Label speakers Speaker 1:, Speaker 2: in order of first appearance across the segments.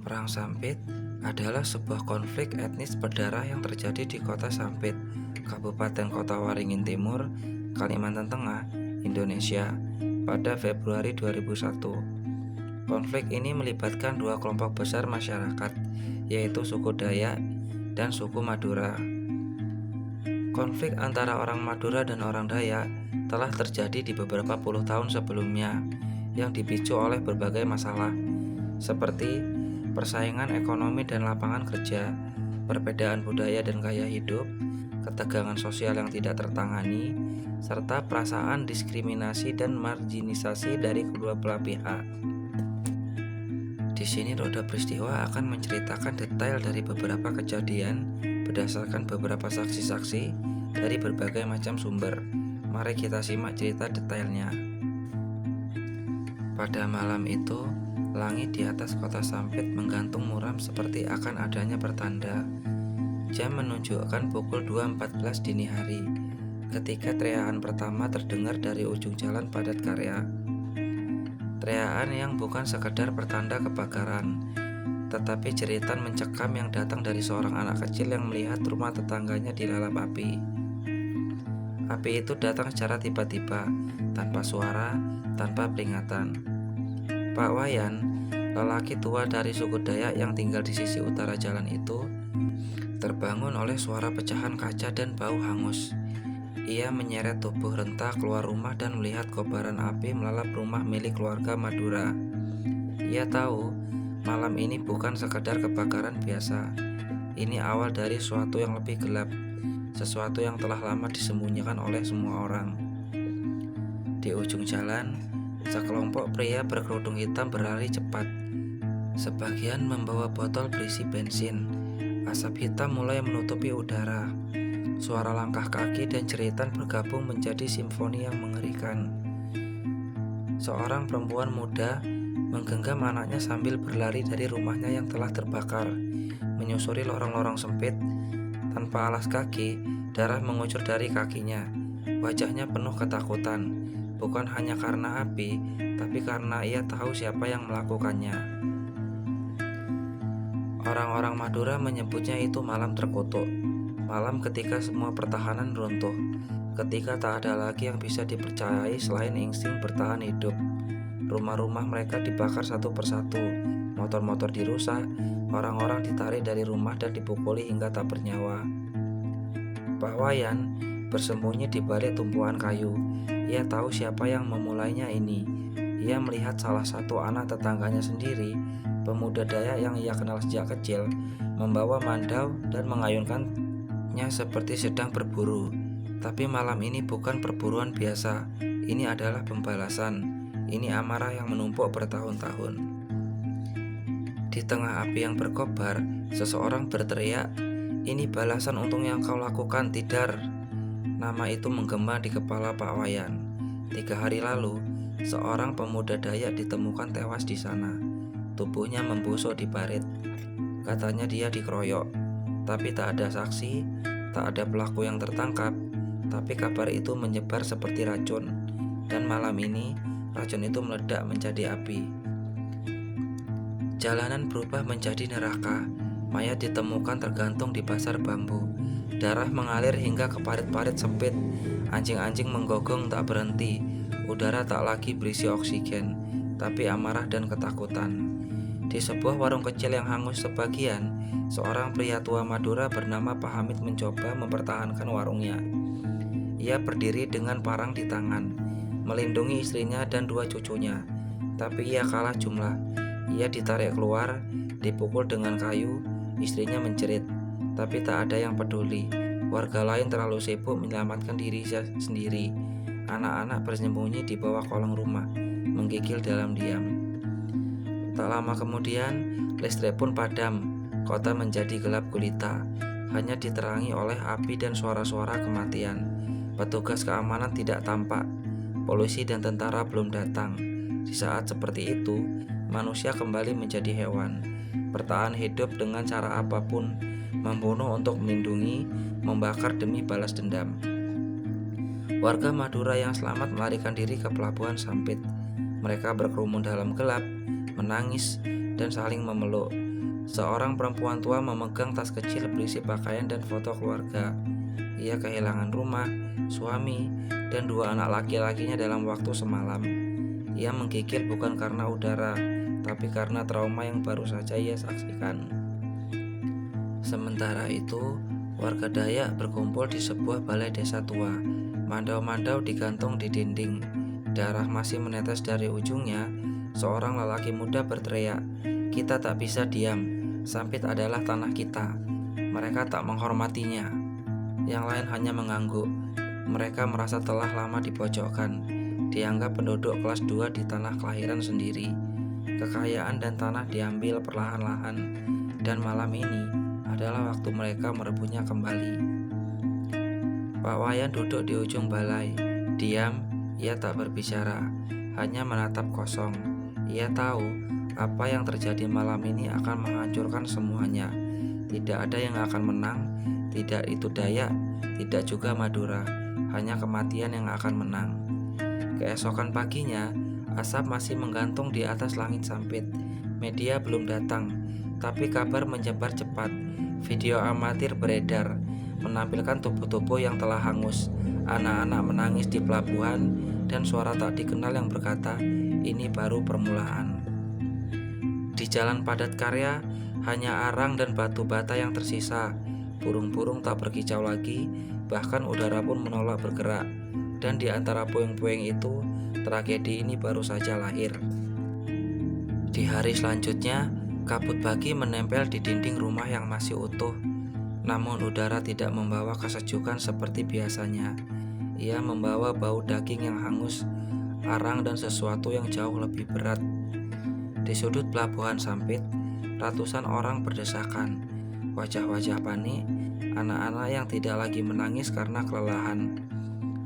Speaker 1: Perang Sampit adalah sebuah konflik etnis berdarah yang terjadi di Kota Sampit, Kabupaten Kota Waringin Timur, Kalimantan Tengah, Indonesia pada Februari 2001. Konflik ini melibatkan dua kelompok besar masyarakat, yaitu suku Dayak dan suku Madura. Konflik antara orang Madura dan orang Dayak telah terjadi di beberapa puluh tahun sebelumnya yang dipicu oleh berbagai masalah seperti persaingan ekonomi dan lapangan kerja, perbedaan budaya dan gaya hidup, ketegangan sosial yang tidak tertangani, serta perasaan diskriminasi dan marginalisasi dari kedua belah pihak. Di sini roda peristiwa akan menceritakan detail dari beberapa kejadian berdasarkan beberapa saksi-saksi dari berbagai macam sumber. Mari kita simak cerita detailnya. Pada malam itu, langit di atas Kota Sampit menggantung muram seperti akan adanya pertanda. Jam menunjukkan pukul 2.14 dini hari, ketika teriakan pertama terdengar dari ujung jalan padat karya. Teriakan yang bukan sekedar pertanda kebakaran, tetapi jeritan mencekam yang datang dari seorang anak kecil yang melihat rumah tetangganya dilalap api. Api itu datang secara tiba-tiba, tanpa suara, tanpa peringatan. Pak Wayan, lelaki tua dari suku Dayak yang tinggal di sisi utara jalan itu, terbangun oleh suara pecahan kaca dan bau hangus. Ia menyeret tubuh renta keluar rumah dan melihat kobaran api melalap rumah milik keluarga Madura. Ia tahu malam ini bukan sekedar kebakaran biasa. Ini awal dari sesuatu yang lebih gelap, sesuatu yang telah lama disembunyikan oleh semua orang. Di ujung jalan, sekelompok pria berkerudung hitam berlari cepat. Sebagian membawa botol berisi bensin. Asap hitam mulai menutupi udara. Suara langkah kaki dan jeritan bergabung menjadi simfoni yang mengerikan. Seorang perempuan muda menggenggam anaknya sambil berlari dari rumahnya yang telah terbakar, menyusuri lorong-lorong sempit. Tanpa alas kaki, darah mengucur dari kakinya. Wajahnya penuh ketakutan, bukan hanya karena api, tapi karena ia tahu siapa yang melakukannya. Orang-orang Madura menyebutnya itu malam terkutuk. Malam ketika semua pertahanan runtuh, ketika tak ada lagi yang bisa dipercayai selain insting bertahan hidup. Rumah-rumah mereka dibakar satu persatu, motor-motor dirusak, orang-orang ditarik dari rumah dan dipukuli hingga tak bernyawa. Pak Wayan bersembunyi di balik tumpuan kayu. Ia tahu siapa yang memulainya ini. Ia melihat salah satu anak tetangganya sendiri, pemuda Dayak yang ia kenal sejak kecil, membawa mandau dan mengayunkannya seperti sedang berburu. Tapi malam ini bukan perburuan biasa. Ini adalah pembalasan. Ini amarah yang menumpuk bertahun-tahun. Di tengah api yang berkobar, seseorang berteriak, "Ini balasan untuk yang kau lakukan, Tidar." Nama itu menggema di kepala Pak Wayan. 3 hari lalu, seorang pemuda Dayak ditemukan tewas di sana. Tubuhnya membusuk di parit. Katanya dia dikeroyok. Tapi tak ada saksi, tak ada pelaku yang tertangkap. Tapi kabar itu menyebar seperti racun. Dan malam ini, racun itu meledak menjadi api. Jalanan berubah menjadi neraka. Mayat ditemukan tergantung di pasar bambu. Darah mengalir hingga ke parit-parit sempit. Anjing-anjing menggonggong tak berhenti. Udara tak lagi berisi oksigen, tapi amarah dan ketakutan. Di sebuah warung kecil yang hangus sebagian, seorang pria tua Madura bernama Pak Hamid mencoba mempertahankan warungnya. Ia berdiri dengan parang di tangan, melindungi istrinya dan 2 cucunya. Tapi ia kalah jumlah. Ia ditarik keluar, dipukul dengan kayu, istrinya menjerit. Tapi tak ada yang peduli. Warga lain terlalu sibuk menyelamatkan diri sendiri. Anak-anak bersembunyi di bawah kolong rumah, menggigil dalam diam. Tak lama kemudian, listrik pun padam. Kota menjadi gelap gulita, hanya diterangi oleh api dan suara-suara kematian. Petugas keamanan tidak tampak. Polisi dan tentara belum datang. Di saat seperti itu, manusia kembali menjadi hewan, bertahan hidup dengan cara apapun, membunuh untuk melindungi, membakar demi balas dendam. Warga Madura yang selamat melarikan diri ke pelabuhan Sampit. Mereka berkerumun dalam gelap, menangis, dan saling memeluk. Seorang perempuan tua memegang tas kecil berisi pakaian dan foto keluarga. Ia kehilangan rumah, suami, dan 2 anak laki-lakinya dalam waktu semalam. Ia menggigil bukan karena udara, tapi karena trauma yang baru saja ia saksikan. Sementara itu, warga Dayak berkumpul di sebuah balai desa tua. Mandau-mandau digantung di dinding. Darah masih menetes dari ujungnya. Seorang lelaki muda berteriak, "Kita tak bisa diam. Sampit adalah tanah kita. Mereka tak menghormatinya." Yang lain hanya mengangguk. Mereka merasa telah lama dipojokkan, dianggap penduduk kelas 2 di tanah kelahiran sendiri. Kekayaan dan tanah diambil perlahan-lahan, dan malam ini adalah waktu mereka merebutnya kembali. Pak Wayan duduk di ujung balai. Diam, ia tak berbicara, hanya menatap kosong. Ia tahu apa yang terjadi malam ini akan menghancurkan semuanya. Tidak ada yang akan menang, tidak itu Dayak, tidak juga Madura, hanya kematian yang akan menang. Keesokan paginya, asap masih menggantung di atas langit Sampit. Media belum datang, tapi kabar menyebar cepat. Video amatir beredar, menampilkan tubuh-tubuh yang telah hangus, anak-anak menangis di pelabuhan, dan suara tak dikenal yang berkata, "Ini baru permulaan." Di jalan padat karya, hanya arang dan batu bata yang tersisa. Burung-burung tak berkicau lagi, bahkan udara pun menolak bergerak. Dan di antara puing-puing itu, tragedi ini baru saja lahir. Di hari selanjutnya, kabut pagi menempel di dinding rumah yang masih utuh. Namun udara tidak membawa kesejukan seperti biasanya. Ia membawa bau daging yang hangus, arang, dan sesuatu yang jauh lebih berat. Di sudut pelabuhan Sampit, ratusan orang berdesakan. Wajah-wajah panik, anak-anak yang tidak lagi menangis karena kelelahan.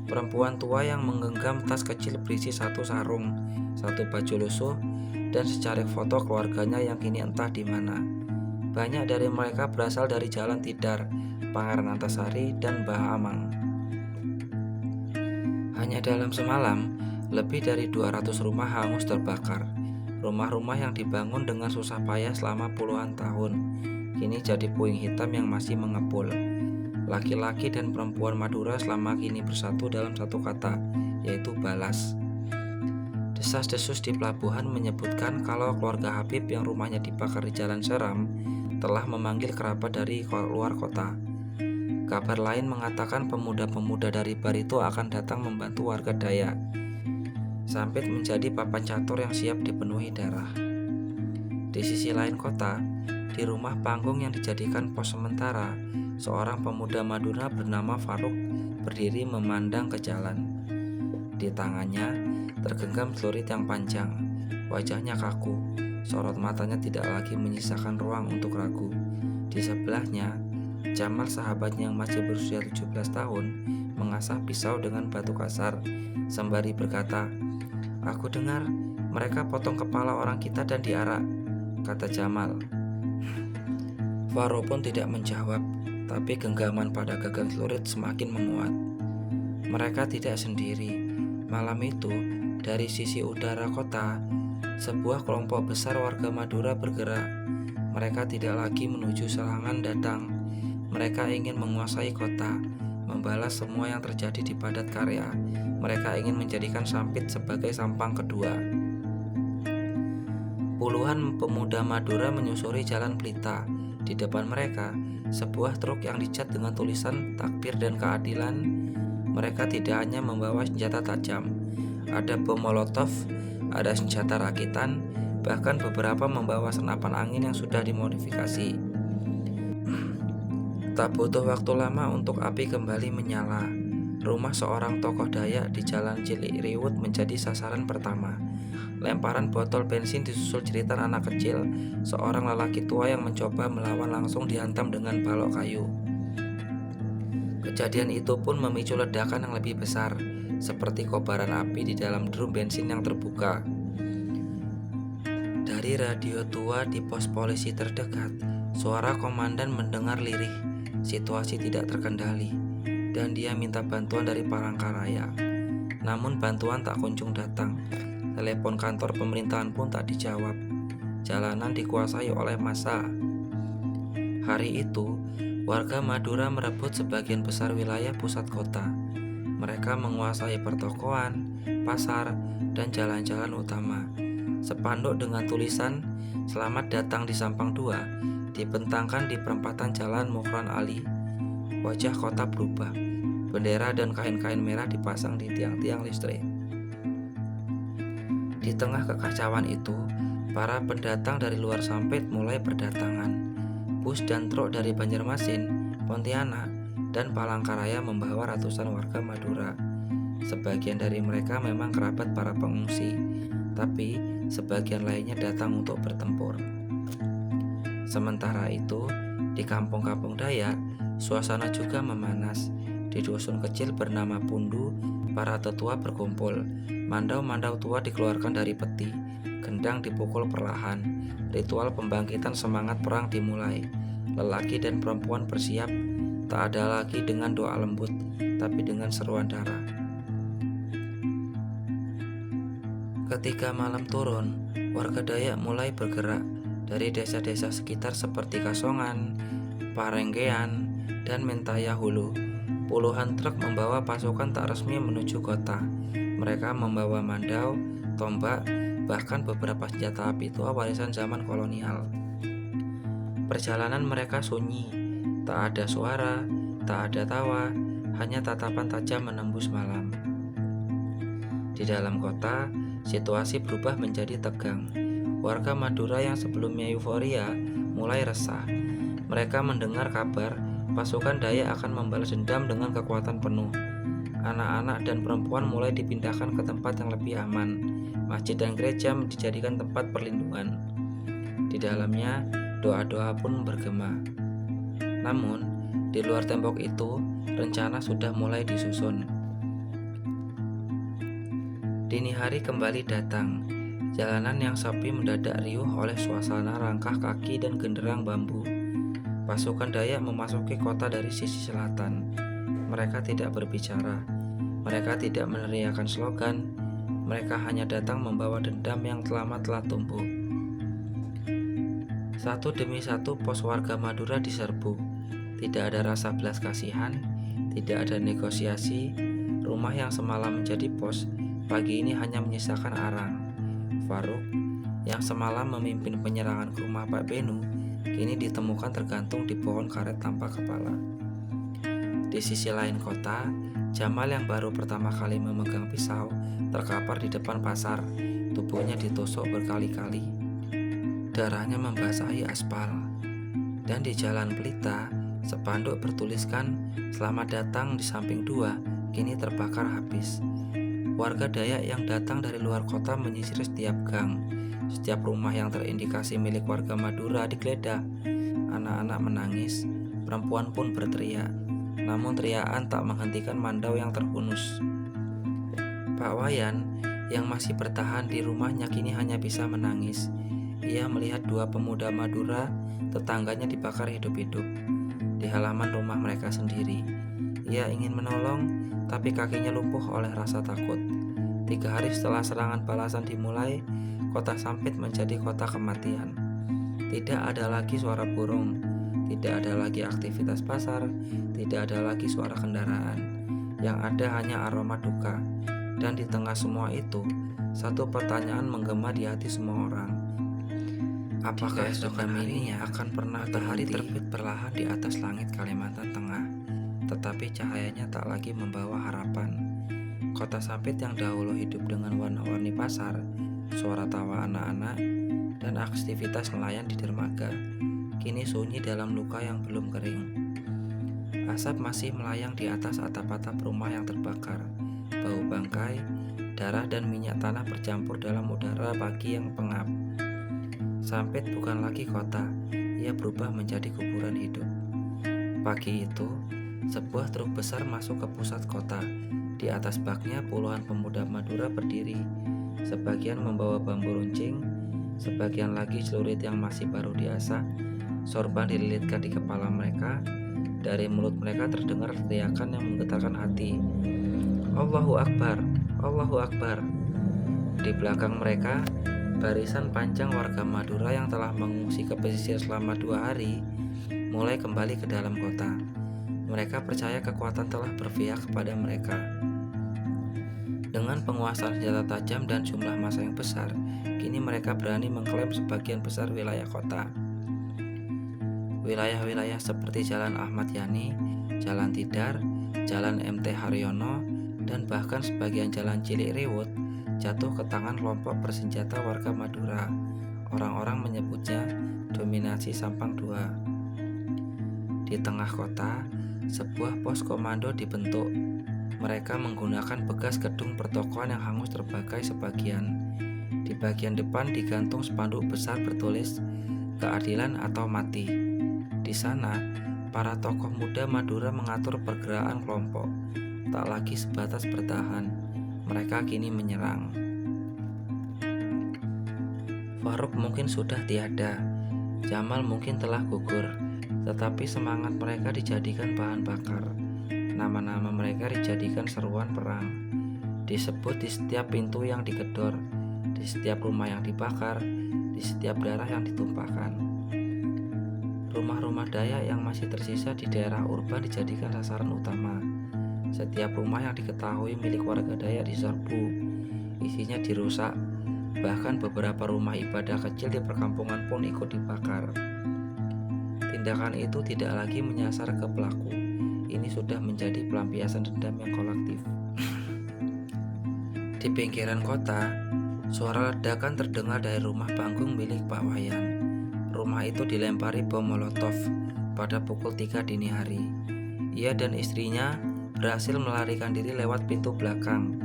Speaker 1: Perempuan tua yang menggenggam tas kecil berisi 1 sarung, 1 baju lusuh, dan secarik foto keluarganya yang kini entah di mana. Banyak dari mereka berasal dari Jalan Tidar, Pangeran Antasari, dan Mbah Amang. Hanya dalam semalam, lebih dari 200 rumah hangus terbakar. Rumah-rumah yang dibangun dengan susah payah selama puluhan tahun, kini jadi puing hitam yang masih mengepul. Laki-laki dan perempuan Madura selama kini bersatu dalam satu kata, yaitu balas. Desas-desus di pelabuhan menyebutkan kalau keluarga Habib yang rumahnya dibakar di Jalan Seram telah memanggil kerabat dari luar kota. Kabar lain mengatakan pemuda-pemuda dari Barito akan datang membantu warga Dayak. Sampit menjadi papan catur yang siap dipenuhi darah. Di sisi lain kota, di rumah panggung yang dijadikan pos sementara, seorang pemuda Madura bernama Faruk berdiri memandang ke jalan. Di tangannya tergenggam celurit yang panjang, wajahnya kaku, sorot matanya tidak lagi menyisakan ruang untuk ragu. Di sebelahnya, Jamal, sahabatnya yang masih berusia 17 tahun, mengasah pisau dengan batu kasar, sembari berkata, "Aku dengar mereka potong kepala orang kita dan diarak," kata Jamal. Faro pun tidak menjawab, tapi genggaman pada gagang celurit semakin menguat. Mereka tidak sendiri. Malam itu, dari sisi udara kota, sebuah kelompok besar warga Madura bergerak. Mereka tidak lagi menuju serangan datang. Mereka ingin menguasai kota, membalas semua yang terjadi di padat karya. Mereka ingin menjadikan Sampit sebagai Sampang kedua. Puluhan pemuda Madura menyusuri Jalan Pelita. Di depan mereka, sebuah truk yang dicat dengan tulisan takbir dan keadilan. Mereka tidak hanya membawa senjata tajam, ada bom molotov, ada senjata rakitan, bahkan beberapa membawa senapan angin yang sudah dimodifikasi. Tak butuh waktu lama untuk api kembali menyala. Rumah seorang tokoh Dayak di Jalan Ciliriwut menjadi sasaran pertama. Lemparan botol bensin disusul jeritan anak kecil. Seorang lelaki tua yang mencoba melawan langsung dihantam dengan balok kayu. Kejadian itu pun memicu ledakan yang lebih besar, seperti kobaran api di dalam drum bensin yang terbuka. Dari radio tua di pos polisi terdekat, suara komandan mendengar lirih. Situasi tidak terkendali, dan dia minta bantuan dari Palangkaraya. Namun bantuan tak kunjung datang. Telepon kantor pemerintahan pun tak dijawab. Jalanan dikuasai oleh massa. Hari itu, warga Madura merebut sebagian besar wilayah pusat kota. Mereka menguasai pertokoan, pasar, dan jalan-jalan utama. Spanduk dengan tulisan "Selamat datang di Sampang 2" dibentangkan di perempatan Jalan Mukron Ali. Wajah kota berubah. Bendera dan kain-kain merah dipasang di tiang-tiang listrik. Di tengah kekacauan itu, para pendatang dari luar Sampit mulai berdatangan. Bus dan truk dari Banjarmasin, Pontianak, dan Palangkaraya membawa ratusan warga Madura. Sebagian dari mereka memang kerabat para pengungsi, tapi sebagian lainnya datang untuk bertempur. Sementara itu, di kampung-kampung Dayak, suasana juga memanas. Di dusun kecil bernama Pundu, para tetua berkumpul. Mandau-mandau tua dikeluarkan dari peti, gendang dipukul perlahan. Ritual pembangkitan semangat perang dimulai. Lelaki dan perempuan bersiap, tak ada lagi dengan doa lembut, tapi dengan seruan darah. Ketika malam turun, warga Dayak mulai bergerak dari desa-desa sekitar seperti Kasongan, Parenggean, dan Mentaya Hulu. Puluhan truk membawa pasukan tak resmi menuju kota. Mereka membawa mandau, tombak, bahkan beberapa senjata api tua warisan zaman kolonial. Perjalanan mereka sunyi, tak ada suara, tak ada tawa, hanya tatapan tajam menembus malam. Di dalam kota, situasi berubah menjadi tegang. Warga Madura yang sebelumnya euforia mulai resah. Mereka mendengar kabar pasukan Dayak akan membalas dendam dengan kekuatan penuh. Anak-anak dan perempuan mulai dipindahkan ke tempat yang lebih aman. Masjid dan gereja dijadikan tempat perlindungan. Di dalamnya, doa-doa pun bergema. Namun, di luar tembok itu, rencana sudah mulai disusun. Dini hari kembali datang. Jalanan yang sepi mendadak riuh oleh suasana langkah kaki dan genderang bambu. Pasukan Dayak memasuki kota dari sisi selatan. Mereka tidak berbicara. Mereka tidak meneriakkan slogan. Mereka hanya datang membawa dendam yang telah tumbuh. Satu demi satu pos warga Madura diserbu. Tidak ada rasa belas kasihan, tidak ada negosiasi. Rumah yang semalam menjadi pos, pagi ini hanya menyisakan arang. Faruk, yang semalam memimpin penyerangan ke rumah Pak Benu, kini ditemukan tergantung di pohon karet tanpa kepala. Di sisi lain kota, Jamal yang baru pertama kali memegang pisau terkapar di depan pasar. Tubuhnya ditusuk berkali-kali. Darahnya membasahi aspal. Dan di Jalan Pelita, spanduk bertuliskan "Selamat datang di Samping 2" kini terbakar habis. Warga Dayak yang datang dari luar kota menyisir setiap gang. Setiap rumah yang terindikasi milik warga Madura digeledah. Anak-anak menangis, perempuan pun berteriak. Namun teriakan tak menghentikan mandau yang terhunus. Pak Wayan yang masih bertahan di rumahnya kini hanya bisa menangis. Ia melihat dua pemuda Madura tetangganya dibakar hidup-hidup di halaman rumah mereka sendiri. Ia ingin menolong, tapi kakinya lumpuh oleh rasa takut. 3 hari setelah serangan balasan dimulai, kota Sampit menjadi kota kematian. Tidak ada lagi suara burung, tidak ada lagi aktivitas pasar, tidak ada lagi suara kendaraan. Yang ada hanya aroma duka. Dan di tengah semua itu, satu pertanyaan menggema di hati semua orang. Apakah esokan harinya akan pernah matahari terbit perlahan di atas langit Kalimantan Tengah, tetapi cahayanya tak lagi membawa harapan. Kota Sampit yang dahulu hidup dengan warna-warni pasar, suara tawa anak-anak, dan aktivitas nelayan di dermaga, kini sunyi dalam luka yang belum kering. Asap masih melayang di atas atap-atap rumah yang terbakar. Bau bangkai, darah dan minyak tanah bercampur dalam udara pagi yang pengap. Sampit bukan lagi kota, ia berubah menjadi kuburan hidup. Pagi itu, sebuah truk besar masuk ke pusat kota. Di atas baknya puluhan pemuda Madura berdiri. Sebagian membawa bambu runcing, sebagian lagi celurit yang masih baru diasah. Sorban dililitkan di kepala mereka. Dari mulut mereka terdengar teriakan yang menggetarkan hati. Allahu Akbar, Allahu Akbar. Di belakang mereka, barisan panjang warga Madura yang telah mengungsi ke pesisir selama 2 hari mulai kembali ke dalam kota. Mereka percaya kekuatan telah berpihak kepada mereka. Dengan penguasaan senjata tajam dan jumlah massa yang besar, kini mereka berani mengklaim sebagian besar wilayah kota. Wilayah-wilayah seperti Jalan Ahmad Yani, Jalan Tidar, Jalan MT Haryono, dan bahkan sebagian Jalan Cilik Riwut jatuh ke tangan kelompok bersenjata warga Madura. Orang-orang menyebutnya dominasi Sampang II. Di tengah kota, sebuah pos komando dibentuk. Mereka menggunakan bekas gedung pertokoan yang hangus terbakar sebagian. Di bagian depan digantung spanduk besar bertulis "Keadilan atau Mati". Di sana, para tokoh muda Madura mengatur pergerakan kelompok. Tak lagi sebatas bertahan, mereka kini menyerang. Faruk mungkin sudah tiada, Jamal mungkin telah gugur, tetapi semangat mereka dijadikan bahan bakar. Nama-nama mereka dijadikan seruan perang, disebut di setiap pintu yang digedor, di setiap rumah yang dibakar, di setiap darah yang ditumpahkan. Rumah-rumah Dayak yang masih tersisa di daerah urban dijadikan sasaran utama. Setiap rumah yang diketahui milik warga Dayak diserbu, isinya dirusak. Bahkan beberapa rumah ibadah kecil di perkampungan pun ikut dibakar. Tindakan itu tidak lagi menyasar ke pelaku. Ini sudah menjadi pelampiasan dendam yang kolektif. Di pinggiran kota, suara ledakan terdengar dari rumah panggung milik Pak Wayan. Rumah itu dilempari bom molotov pada pukul 3 dini hari. Ia dan istrinya berhasil melarikan diri lewat pintu belakang.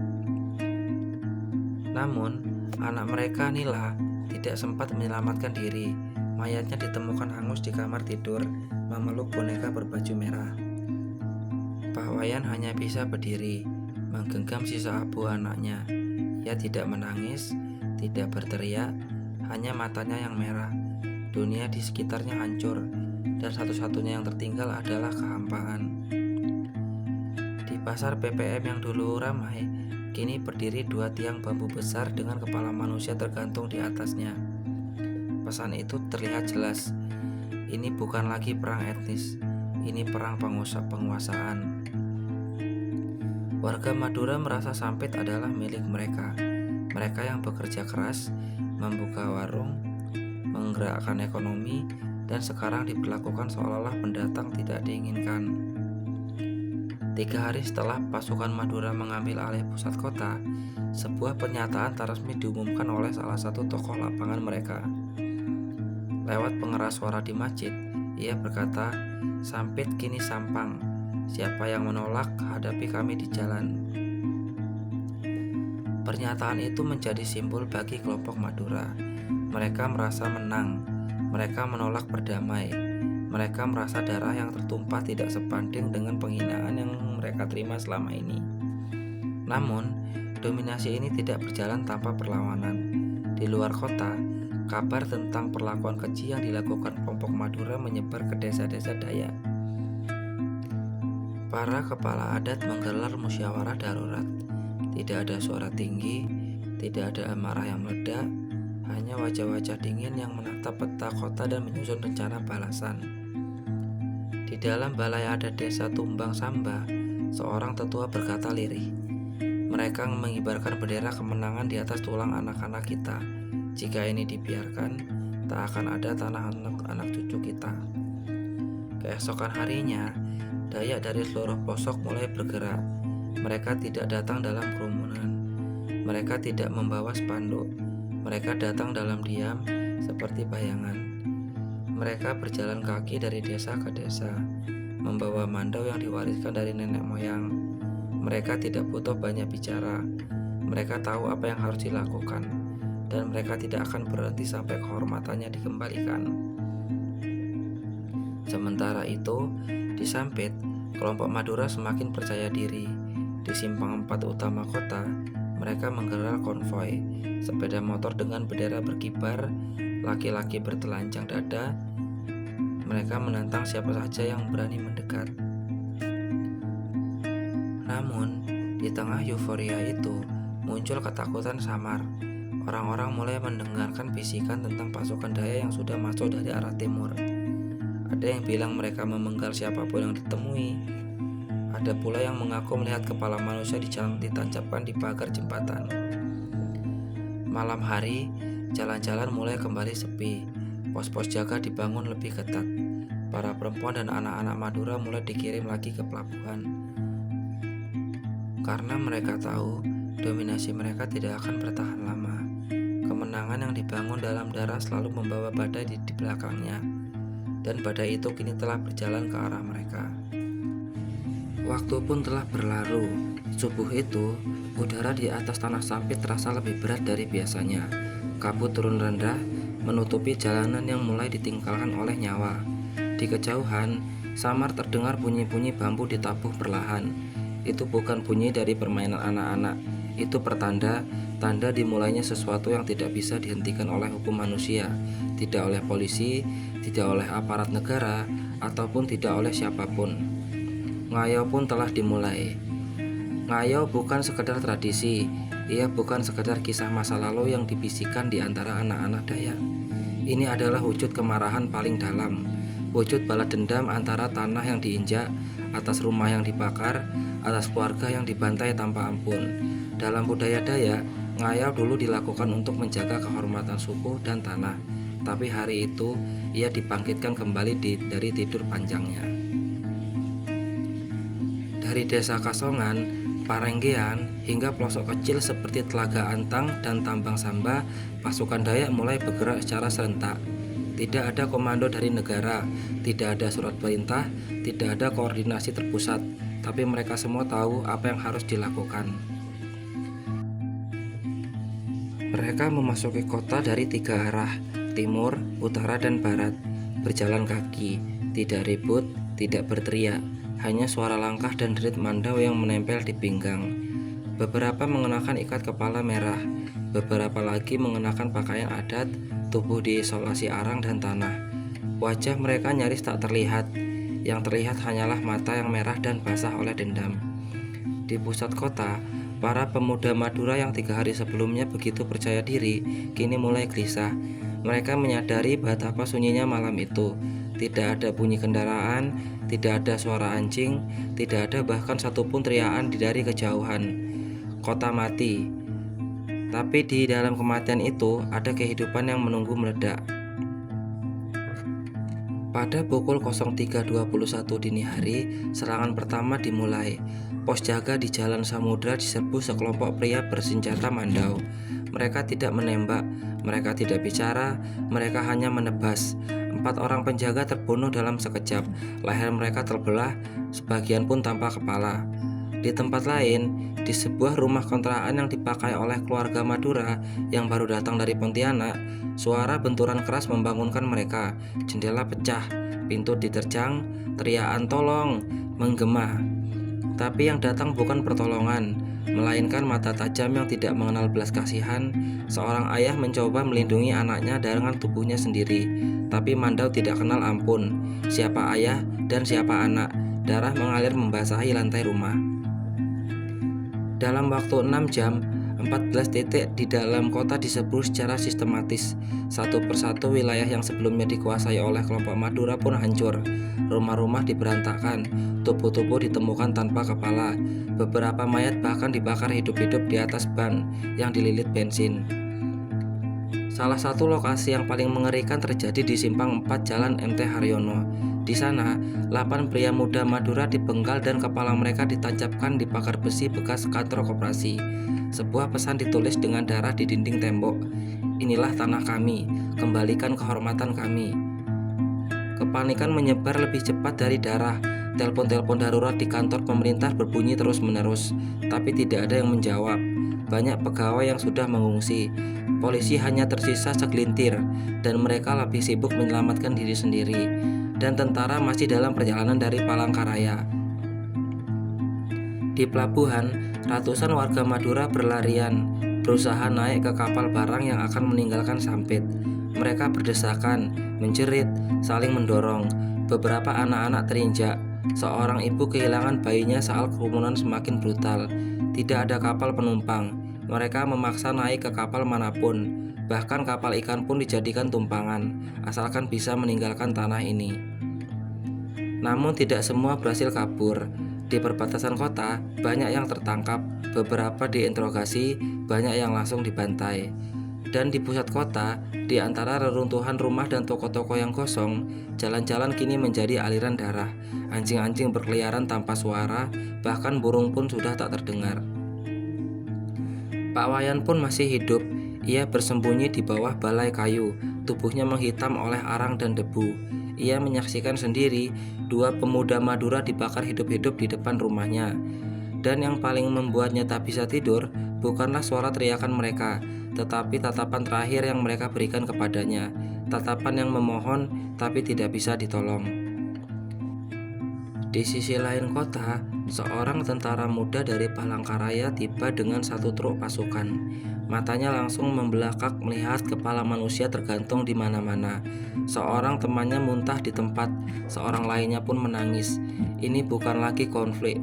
Speaker 1: Namun, anak mereka Nila tidak sempat menyelamatkan diri. Mayatnya ditemukan hangus di kamar tidur, memeluk boneka berbaju merah. Pak Wayan hanya bisa berdiri, menggenggam sisa abu anaknya. Ia tidak menangis, tidak berteriak, hanya matanya yang merah. Dunia di sekitarnya hancur, dan satu-satunya yang tertinggal adalah kehampaan. Di pasar PPM yang dulu ramai, kini berdiri 2 tiang bambu besar dengan kepala manusia tergantung di atasnya. Pesan itu terlihat jelas. Ini bukan lagi perang etnis, ini perang penguasaan. Warga Madura merasa Sampit adalah milik mereka. Mereka yang bekerja keras, membuka warung, menggerakkan ekonomi, dan sekarang diperlakukan seolah-olah pendatang tidak diinginkan. 3 hari setelah pasukan Madura mengambil alih pusat kota, sebuah pernyataan tak resmi diumumkan oleh salah satu tokoh lapangan mereka. Lewat pengeras suara di masjid, ia berkata, "Sampit kini Sampang. Siapa yang menolak, hadapi kami di jalan." Pernyataan itu menjadi simbol bagi kelompok Madura. Mereka merasa menang. Mereka menolak berdamai. Mereka merasa darah yang tertumpah tidak sebanding dengan penghinaan yang mereka terima selama ini. Namun, dominasi ini tidak berjalan tanpa perlawanan. Di luar kota, kabar tentang perlakuan keji yang dilakukan kelompok Madura menyebar ke desa-desa Dayak. Para kepala adat menggelar musyawarah darurat. Tidak ada suara tinggi, tidak ada amarah yang meledak, hanya wajah-wajah dingin yang menatap peta kota dan menyusun rencana balasan. Di dalam balai adat desa Tumbang Samba, seorang tetua berkata lirih, "Mereka mengibarkan bendera kemenangan di atas tulang anak-anak kita. Jika ini dibiarkan, tak akan ada tanah anak cucu kita." Keesokan harinya, Dayak dari seluruh pelosok mulai bergerak. Mereka tidak datang dalam kerumunan. Mereka tidak membawa spanduk. Mereka datang dalam diam, seperti bayangan. Mereka berjalan kaki dari desa ke desa, membawa mandau yang diwariskan dari nenek moyang. Mereka tidak butuh banyak bicara. Mereka tahu apa yang harus dilakukan, dan mereka tidak akan berhenti sampai kehormatannya dikembalikan. Sementara itu, di Sampit, kelompok Madura semakin percaya diri. Di simpang 4 utama kota, mereka menggelar konvoi, sepeda motor dengan bendera berkibar, laki-laki bertelanjang dada. Mereka menantang siapa saja yang berani mendekat. Namun, di tengah euforia itu, muncul ketakutan samar. Orang-orang mulai mendengarkan bisikan tentang pasukan daya yang sudah masuk dari arah timur. Ada yang bilang mereka memenggal siapapun yang ditemui. Ada pula yang mengaku melihat kepala manusia ditancapkan di pagar jembatan. Malam hari, jalan-jalan mulai kembali sepi. Pos-pos jaga dibangun lebih ketat. Para perempuan dan anak-anak Madura mulai dikirim lagi ke pelabuhan. Karena mereka tahu dominasi mereka tidak akan bertahan lama. Kemenangan yang dibangun dalam darah selalu membawa badai di belakangnya. Dan badai itu kini telah berjalan ke arah mereka. Waktu pun telah berlalu. Subuh itu, udara di atas tanah sampit terasa lebih berat dari biasanya. Kabut turun rendah, menutupi jalanan yang mulai ditinggalkan oleh nyawa. Di kejauhan, samar terdengar bunyi-bunyi bambu ditabuh perlahan. Itu bukan bunyi dari permainan anak-anak. Itu pertanda, tanda dimulainya sesuatu yang tidak bisa dihentikan oleh hukum manusia, tidak oleh polisi, tidak oleh aparat negara, ataupun tidak oleh siapapun. Ngayo pun telah dimulai. Ngayo bukan sekedar tradisi, ia bukan sekedar kisah masa lalu yang dibisikkan di antara anak-anak Dayak. Ini adalah wujud kemarahan paling dalam, wujud balas dendam antara tanah yang diinjak, atas rumah yang dibakar, atas keluarga yang dibantai tanpa ampun. Dalam budaya Dayak, ngayo dulu dilakukan untuk menjaga kehormatan suku dan tanah, tapi hari itu ia dibangkitkan kembali dari tidur panjangnya. Dari desa Kasongan, Parenggean, hingga pelosok kecil seperti Telaga Antang dan Tambang Samba, pasukan Dayak mulai bergerak secara serentak. Tidak ada komando dari negara, tidak ada surat perintah, tidak ada koordinasi terpusat, tapi mereka semua tahu apa yang harus dilakukan. Mereka memasuki kota dari 3 arah, timur, utara, dan barat, berjalan kaki, tidak ribut, tidak berteriak. Hanya suara langkah dan derit mandau yang menempel di pinggang. Beberapa mengenakan ikat kepala merah, beberapa lagi mengenakan pakaian adat, tubuh diisolasi arang dan tanah. Wajah mereka nyaris tak terlihat, yang terlihat hanyalah mata yang merah dan basah oleh dendam. Di pusat kota, para pemuda Madura yang 3 hari sebelumnya begitu percaya diri, kini mulai gelisah. Mereka menyadari betapa sunyinya malam itu. Tidak ada bunyi kendaraan, tidak ada suara anjing, tidak ada bahkan satupun teriakan dari kejauhan. Kota mati. Tapi di dalam kematian itu ada kehidupan yang menunggu meledak. Pada pukul 03.21 dini hari, serangan pertama dimulai. Pos jaga di Jalan Samudra diserbu sekelompok pria bersenjata mandau. Mereka tidak menembak, mereka tidak bicara, mereka hanya menebas. 4 orang penjaga terbunuh dalam sekejap, leher mereka terbelah, sebagian pun tanpa kepala. Di tempat lain, di sebuah rumah kontrakan yang dipakai oleh keluarga Madura yang baru datang dari Pontianak, suara benturan keras membangunkan mereka. Jendela pecah, pintu diterjang, teriakan tolong menggema. Tapi yang datang bukan pertolongan, melainkan mata tajam yang tidak mengenal belas kasihan. Seorang ayah mencoba melindungi anaknya dengan tubuhnya sendiri, tapi mandau tidak kenal ampun. Siapa ayah dan siapa anak? Darah mengalir membasahi lantai rumah. Dalam waktu 6 jam, 14 titik di dalam kota diserbu secara sistematis. Satu persatu wilayah yang sebelumnya dikuasai oleh kelompok Madura pun hancur. Rumah-rumah diberantakan, tubuh-tubuh ditemukan tanpa kepala. Beberapa mayat bahkan dibakar hidup-hidup di atas ban yang dililit bensin. Salah satu lokasi yang paling mengerikan terjadi di Simpang 4 Jalan MT Haryono. Di sana, 8 pria muda Madura dipenggal dan kepala mereka ditancapkan di pagar besi bekas kantor koperasi. Sebuah pesan ditulis dengan darah di dinding tembok. Inilah tanah kami, kembalikan kehormatan kami. Kepanikan menyebar lebih cepat dari darah. Telepon-telepon darurat di kantor pemerintah berbunyi terus-menerus, tapi tidak ada yang menjawab. Banyak pegawai yang sudah mengungsi. Polisi hanya tersisa segelintir, dan mereka lebih sibuk menyelamatkan diri sendiri. Dan tentara masih dalam perjalanan dari Palangkaraya. Di pelabuhan, ratusan warga Madura berlarian, berusaha naik ke kapal barang yang akan meninggalkan Sampit. Mereka berdesakan, menjerit, saling mendorong. Beberapa anak-anak terinjak. Seorang ibu kehilangan bayinya saat kerumunan semakin brutal. Tidak ada kapal penumpang. Mereka memaksa naik ke kapal manapun, bahkan kapal ikan pun dijadikan tumpangan, asalkan bisa meninggalkan tanah ini. Namun tidak semua berhasil kabur. Di perbatasan kota, banyak yang tertangkap, beberapa diinterogasi, banyak yang langsung dibantai. Dan di pusat kota, di antara reruntuhan rumah dan toko-toko yang kosong, jalan-jalan kini menjadi aliran darah. Anjing-anjing berkeliaran tanpa suara, bahkan burung pun sudah tak terdengar. Pak Wayan pun masih hidup. Ia bersembunyi di bawah balai kayu, tubuhnya menghitam oleh arang dan debu. Ia menyaksikan sendiri 2 pemuda Madura dibakar hidup-hidup di depan rumahnya. Dan yang paling membuatnya tak bisa tidur bukanlah suara teriakan mereka, tetapi tatapan terakhir yang mereka berikan kepadanya. Tatapan yang memohon tapi tidak bisa ditolong. Di sisi lain kota, seorang tentara muda dari Palangkaraya tiba dengan 1 truk pasukan. Matanya langsung membelakak melihat kepala manusia tergantung di mana-mana. Seorang temannya muntah di tempat, seorang lainnya pun menangis. Ini bukan lagi konflik,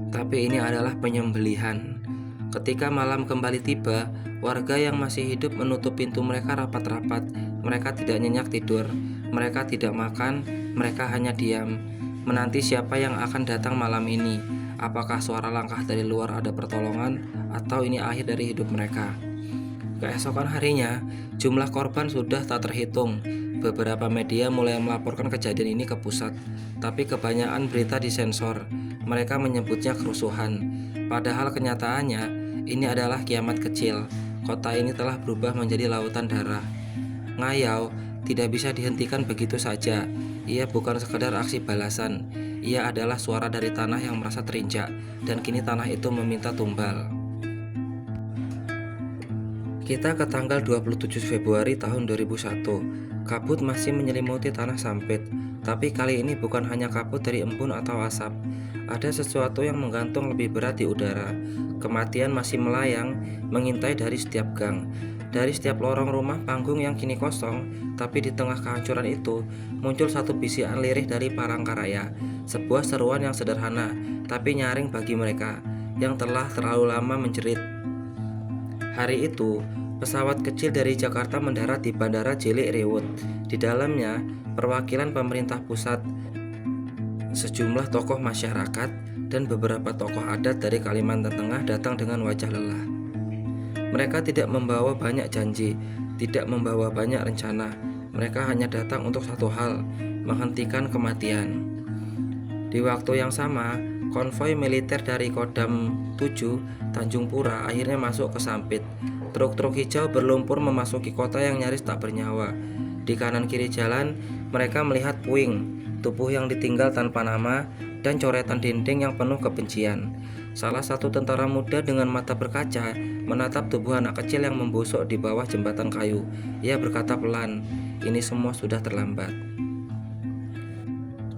Speaker 1: tapi ini adalah penyembelihan. Ketika malam kembali tiba, warga yang masih hidup menutup pintu mereka rapat-rapat. Mereka tidak nyenyak tidur, mereka tidak makan, mereka hanya diam, menanti siapa yang akan datang malam ini. Apakah suara langkah dari luar ada pertolongan, atau ini akhir dari hidup mereka? Keesokan harinya, jumlah korban sudah tak terhitung. Beberapa media mulai melaporkan kejadian ini ke pusat, tapi kebanyakan berita disensor. Mereka menyebutnya kerusuhan. Padahal kenyataannya, ini adalah kiamat kecil. Kota ini telah berubah menjadi lautan darah. Ngayau tidak bisa dihentikan begitu saja. Ia bukan sekedar aksi balasan. Ia adalah suara dari tanah yang merasa terinjak, dan kini tanah itu meminta tumbal. Kita ke tanggal 27 Februari tahun 2001. Kabut masih menyelimuti tanah Sampit, tapi kali ini bukan hanya kabut dari embun atau asap. Ada sesuatu yang menggantung lebih berat di udara. Kematian masih melayang, mengintai dari setiap gang, dari setiap lorong rumah panggung yang kini kosong. Tapi di tengah kehancuran itu, muncul satu bisikan lirih dari Palangkaraya. Sebuah seruan yang sederhana, tapi nyaring bagi mereka yang telah terlalu lama menjerit. Hari itu, pesawat kecil dari Jakarta mendarat di Bandara Cilik Riwut. Di dalamnya, perwakilan pemerintah pusat, sejumlah tokoh masyarakat, dan beberapa tokoh adat dari Kalimantan Tengah datang dengan wajah lelah. Mereka tidak membawa banyak janji, tidak membawa banyak rencana. Mereka hanya datang untuk satu hal, menghentikan kematian. Di waktu yang sama, konvoi militer dari Kodam 7 Tanjung Pura akhirnya masuk ke Sampit. Truk-truk hijau berlumpur memasuki kota yang nyaris tak bernyawa. Di kanan kiri jalan, mereka melihat puing, tubuh yang ditinggal tanpa nama, dan coretan dinding yang penuh kebencian. Salah satu tentara muda dengan mata berkaca menatap tubuh anak kecil yang membusuk di bawah jembatan kayu. Ia berkata pelan, "Ini semua sudah terlambat."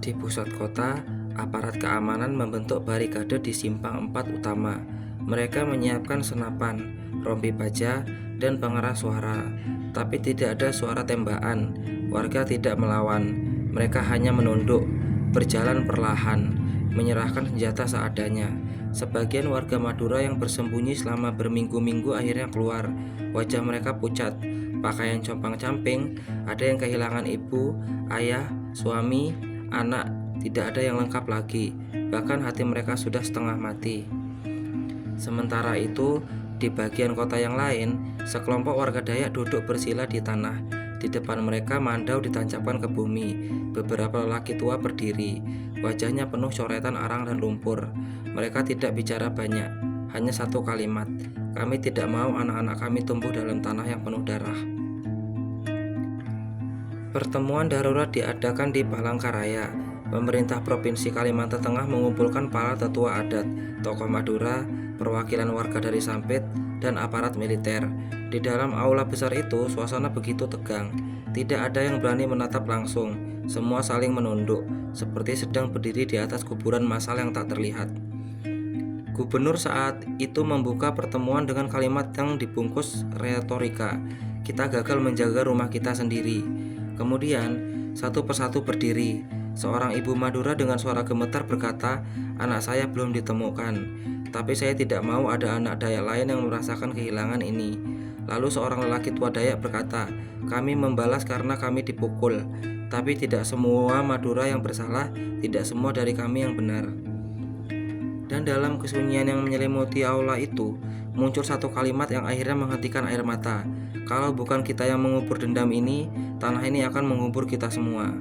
Speaker 1: Di pusat kota, aparat keamanan membentuk barikade di simpang 4 utama. Mereka menyiapkan senapan, rompi baja, dan pengeras suara. Tapi tidak ada suara tembakan. Warga tidak melawan. Mereka hanya menunduk, berjalan perlahan, menyerahkan senjata seadanya. Sebagian warga Madura yang bersembunyi selama berminggu-minggu akhirnya keluar. Wajah mereka pucat, pakaian compang-camping, ada yang kehilangan ibu, ayah, suami, anak. Tidak ada yang lengkap lagi, bahkan hati mereka sudah setengah mati. Sementara itu, di bagian kota yang lain, sekelompok warga Dayak duduk bersila di tanah. Di depan mereka mandau ditancapkan ke bumi. Beberapa lelaki tua berdiri, wajahnya penuh coretan arang dan lumpur. Mereka tidak bicara banyak, hanya satu kalimat, "Kami tidak mau anak-anak kami tumbuh dalam tanah yang penuh darah." Pertemuan darurat diadakan di Palangkaraya. Pemerintah Provinsi Kalimantan Tengah mengumpulkan para tetua adat, tokoh Madura, perwakilan warga dari Sampit, dan aparat militer. Di dalam aula besar itu, suasana begitu tegang. Tidak ada yang berani menatap langsung. Semua saling menunduk, seperti sedang berdiri di atas kuburan massal yang tak terlihat. Gubernur saat itu membuka pertemuan dengan kalimat yang dibungkus retorika, "Kita gagal menjaga rumah kita sendiri." Kemudian, satu persatu berdiri. Seorang ibu Madura dengan suara gemetar berkata, "Anak saya belum ditemukan, tapi saya tidak mau ada anak Dayak lain yang merasakan kehilangan ini." Lalu seorang lelaki tua Dayak berkata, "Kami membalas karena kami dipukul, tapi tidak semua Madura yang bersalah, tidak semua dari kami yang benar." Dan dalam kesunyian yang menyelimuti aula itu, muncul satu kalimat yang akhirnya menghentikan air mata. "Kalau bukan kita yang mengubur dendam ini, tanah ini akan mengubur kita semua."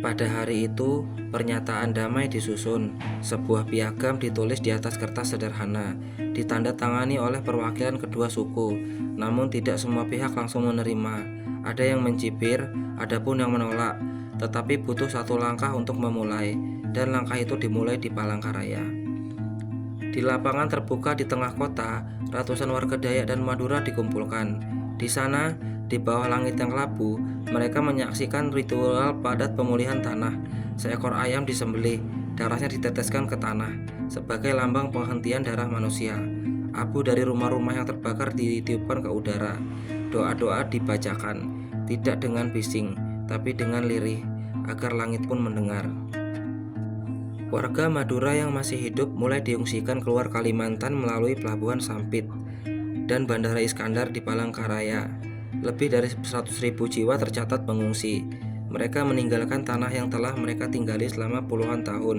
Speaker 1: Pada hari itu, pernyataan damai disusun. Sebuah piagam ditulis di atas kertas sederhana, ditandatangani oleh perwakilan kedua suku. Namun tidak semua pihak langsung menerima. Ada yang mencibir, ada pun yang menolak. Tetapi butuh satu langkah untuk memulai, dan langkah itu dimulai di Palangkaraya. Di lapangan terbuka di tengah kota, ratusan warga Dayak dan Madura dikumpulkan. Di sana, di bawah langit yang kelabu, mereka menyaksikan ritual padat pemulihan tanah. Seekor ayam disembelih, darahnya diteteskan ke tanah sebagai lambang penghentian darah manusia. Abu dari rumah-rumah yang terbakar ditiupkan ke udara. Doa-doa dibacakan, tidak dengan bising, tapi dengan lirih, agar langit pun mendengar. Warga Madura yang masih hidup mulai diungsikan keluar Kalimantan melalui Pelabuhan Sampit dan Bandara Iskandar di Palangkaraya. Lebih dari 100.000 jiwa tercatat mengungsi. Mereka meninggalkan tanah yang telah mereka tinggali selama puluhan tahun.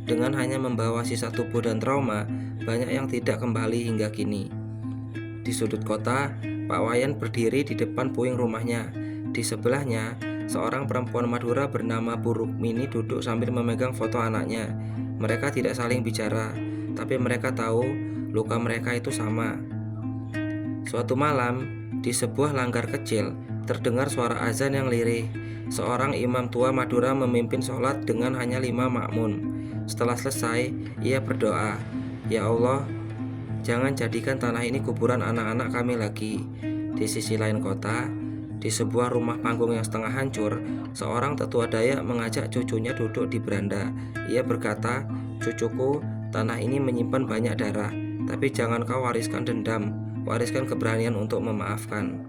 Speaker 1: Dengan hanya membawa sisa tubuh dan trauma, banyak yang tidak kembali hingga kini. Di sudut kota, Pak Wayan berdiri di depan puing rumahnya. Di sebelahnya, seorang perempuan Madura bernama Bu Rukmini duduk sambil memegang foto anaknya. Mereka tidak saling bicara, tapi mereka tahu luka mereka itu sama. Suatu malam, di sebuah langgar kecil, terdengar suara azan yang lirih. Seorang imam tua Madura memimpin sholat dengan hanya 5 makmum. Setelah selesai, ia berdoa, "Ya Allah, jangan jadikan tanah ini kuburan anak-anak kami lagi." Di sisi lain kota, di sebuah rumah panggung yang setengah hancur, seorang tetua Dayak mengajak cucunya duduk di beranda. Ia berkata, "Cucuku, tanah ini menyimpan banyak darah, tapi jangan kau wariskan dendam, wariskan keberanian untuk memaafkan."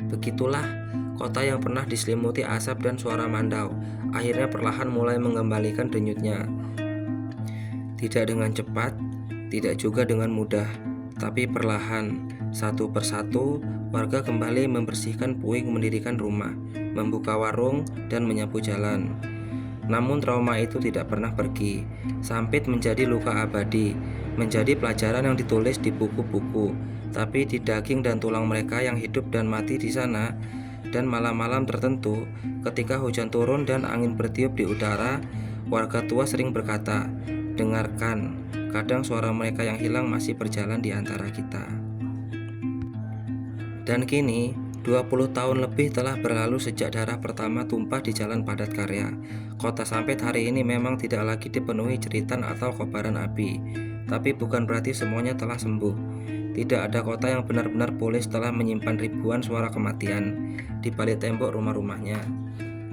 Speaker 1: Begitulah kota yang pernah diselimuti asap dan suara mandau, akhirnya perlahan mulai mengembalikan denyutnya. Tidak dengan cepat, tidak juga dengan mudah, tapi perlahan, satu persatu, warga kembali membersihkan puing, mendirikan rumah, membuka warung, dan menyapu jalan. Namun trauma itu tidak pernah pergi. Sampit menjadi luka abadi, menjadi pelajaran yang ditulis di buku-buku, tapi di daging dan tulang mereka yang hidup dan mati di sana. Dan malam-malam tertentu, ketika hujan turun dan angin bertiup di udara, warga tua sering berkata, "Dengarkan, kadang suara mereka yang hilang masih berjalan di antara kita." Dan kini, 20 tahun lebih telah berlalu sejak darah pertama tumpah di Jalan Padatkarya. Kota Sampit hari ini memang tidak lagi dipenuhi jeritan atau kobaran api, tapi bukan berarti semuanya telah sembuh. Tidak ada kota yang benar-benar pulih setelah menyimpan ribuan suara kematian di balik tembok rumah-rumahnya.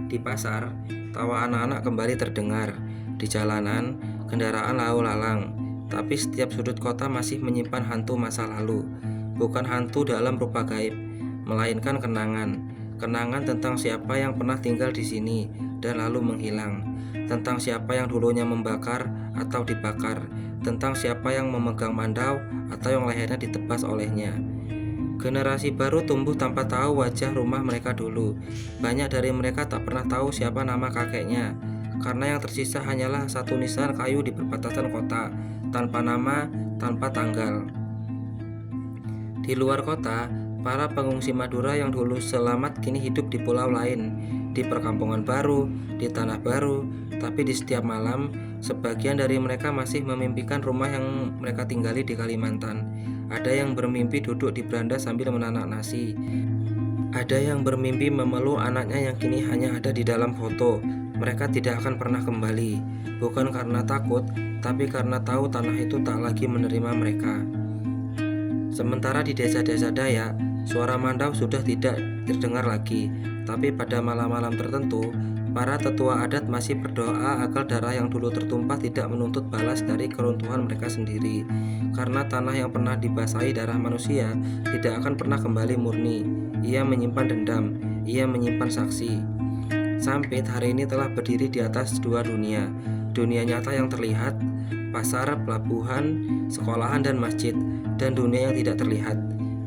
Speaker 1: Di pasar, tawa anak-anak kembali terdengar. Di jalanan, kendaraan lalu lalang. Tapi setiap sudut kota masih menyimpan hantu masa lalu. Bukan hantu dalam rupa gaib, melainkan kenangan. Kenangan tentang siapa yang pernah tinggal di sini dan lalu menghilang. Tentang siapa yang dulunya membakar atau dibakar. Tentang siapa yang memegang mandau atau yang lehernya ditebas olehnya. Generasi baru tumbuh tanpa tahu wajah rumah mereka dulu. Banyak dari mereka tak pernah tahu siapa nama kakeknya, karena yang tersisa hanyalah satu nisan kayu di perbatasan kota, tanpa nama, tanpa tanggal. Di luar kota, para pengungsi Madura yang dulu selamat kini hidup di pulau lain, di perkampungan baru, di tanah baru, tapi di setiap malam, sebagian dari mereka masih memimpikan rumah yang mereka tinggali di Kalimantan. Ada yang bermimpi duduk di beranda sambil menanak nasi. Ada yang bermimpi memeluk anaknya yang kini hanya ada di dalam foto. Mereka tidak akan pernah kembali, bukan karena takut, tapi karena tahu tanah itu tak lagi menerima mereka. Sementara di desa-desa Dayak, suara mandau sudah tidak terdengar lagi, tapi pada malam-malam tertentu, para tetua adat masih berdoa agar darah yang dulu tertumpah tidak menuntut balas dari keruntuhan mereka sendiri. Karena tanah yang pernah dibasahi darah manusia tidak akan pernah kembali murni. Ia menyimpan dendam, ia menyimpan saksi. Sampit hari ini telah berdiri di atas dua dunia. Dunia nyata yang terlihat, pasar, pelabuhan, sekolahan, dan masjid, dan dunia yang tidak terlihat.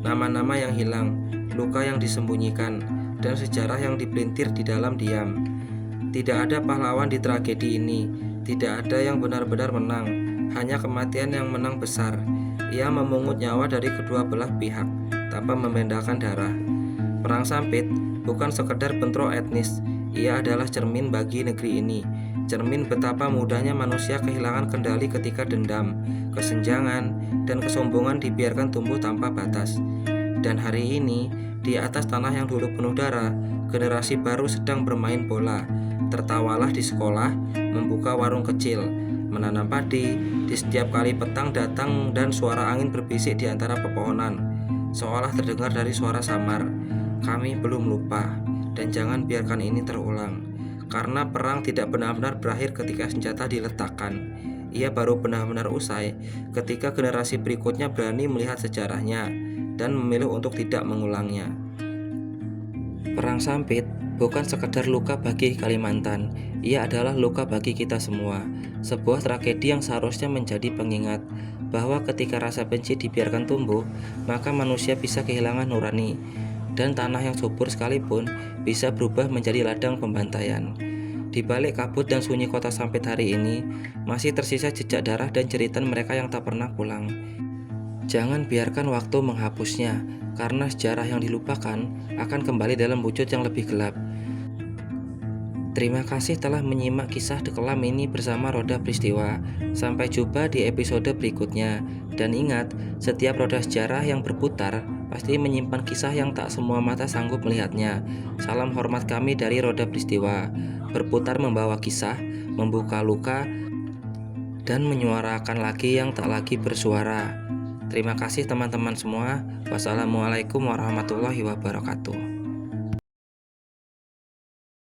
Speaker 1: Nama-nama yang hilang, luka yang disembunyikan, dan sejarah yang dipelintir di dalam diam. Tidak ada pahlawan di tragedi ini, tidak ada yang benar-benar menang, hanya kematian yang menang besar. Ia memungut nyawa dari kedua belah pihak, tanpa membedakan darah. Perang Sampit bukan sekedar bentrok etnis, ia adalah cermin bagi negeri ini. Cermin betapa mudahnya manusia kehilangan kendali ketika dendam, kesenjangan, dan kesombongan dibiarkan tumbuh tanpa batas. Dan hari ini, di atas tanah yang dulu penuh darah, generasi baru sedang bermain bola. Tertawalah di sekolah, membuka warung kecil, menanam padi, di setiap kali petang datang dan suara angin berbisik di antara pepohonan, seolah terdengar dari suara samar. Kami belum lupa, dan jangan biarkan ini terulang. Karena perang tidak benar-benar berakhir ketika senjata diletakkan. Ia baru benar-benar usai ketika generasi berikutnya berani melihat sejarahnya dan memilih untuk tidak mengulangnya. Perang Sampit bukan sekedar luka bagi Kalimantan, ia adalah luka bagi kita semua. Sebuah tragedi yang seharusnya menjadi pengingat bahwa ketika rasa benci dibiarkan tumbuh, maka manusia bisa kehilangan nurani, dan tanah yang subur sekalipun bisa berubah menjadi ladang pembantaian. Di balik kabut dan sunyi kota Sampit hari ini, masih tersisa jejak darah dan cerita mereka yang tak pernah pulang. Jangan biarkan waktu menghapusnya, karena sejarah yang dilupakan akan kembali dalam wujud yang lebih gelap. Terima kasih telah menyimak kisah kelam ini bersama Roda Peristiwa. Sampai jumpa di episode berikutnya. Dan ingat, setiap roda sejarah yang berputar pasti menyimpan kisah yang tak semua mata sanggup melihatnya. Salam hormat kami dari Roda Peristiwa. Berputar membawa kisah, membuka luka, dan menyuarakan lagi yang tak lagi bersuara. Terima kasih teman-teman semua. Wassalamualaikum warahmatullahi wabarakatuh.